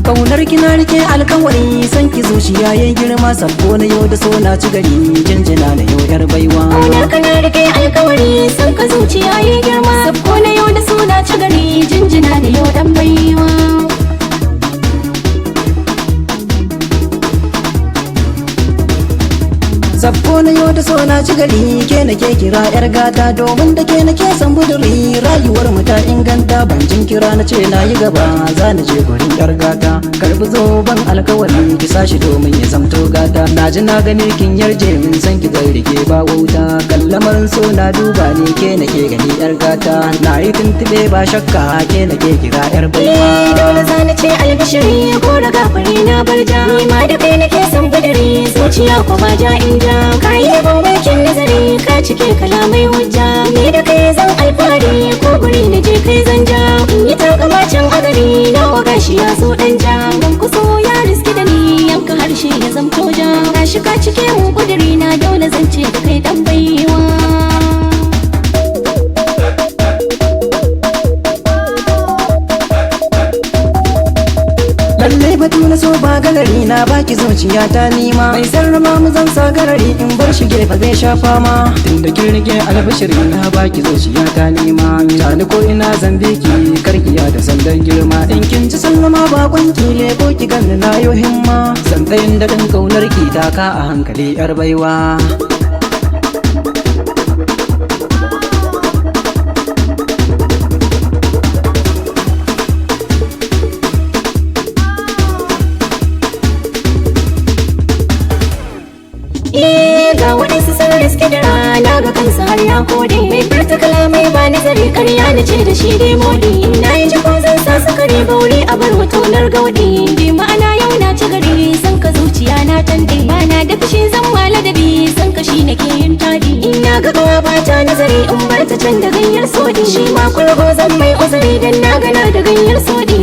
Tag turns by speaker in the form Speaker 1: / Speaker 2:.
Speaker 1: Kaunar kina rike alkawari san ki zuciya yayin girma sabbo na yau da so na ci gari jinjina na yau yar baiwa.
Speaker 2: Kaunar kana rike alkawari san ka zuciya yayin girma sabbo na yau da so na ci gari jinjina na yau dan baiwa.
Speaker 1: Sabko na yau da so na ci gari ke nake kira yar gata domin da ke nake san buduri rayuwar mu ta inganta ban jin kira na ce na yi gaba za na je gurin yar gata karbi zoben alkawari ki sashi domin ya zamto gata na ji na gani kin yarje min san ki zai rike ba wauta kallamarin so na duba ne ke nake gani yar gata na yi tuntube ba shakka ke nake kira yar baiwa.
Speaker 2: Dole za na ce albishiri ko da gafari na barja ni ma da kai nake san buduri zuciya ko ba ja inja ka yi yabon wakin nazari ka cike kalamai hujja ni da kai zan alfahari ko guri na je kai zan ja in yi takamacin agari na waga shi ya so dan ja dan kuso ya riski da ni yanka harshe ya zamto ja gashi ka cike mu kudiri na dole zan ce da kai dan baiwa.
Speaker 1: Lallai batu na so ba galari na baki zuciya ta nima mai sarrama mu zan sa garari in bar shi gefe zai sha fama tunda kin rike albashiri na baki zuciya ta nima tani ko ina zan biki karkiya da sandan girma in kin ci sallama ba kwanki ne ko ki ganni na yo himma san tsayin da dan kaunar ki ta ka a hankali yar baiwa.
Speaker 2: Ga waɗansu sun riske da rana ga kansa har ya kode mai furta kalamai ba nazari karya na ce da shi dai modi na yi jiko zan sa sukari bauri a bar wutonar gaudi bi ma'ana yau na ci gari san ka zuciya na tande ba na da fushi zan mala da bi san ka shi nake yin tadi in na ga gawa ba ta nazari in bar ta can da ganyar sodi shi ma kurgo zan mai uzuri dan na gana da ganyar sodi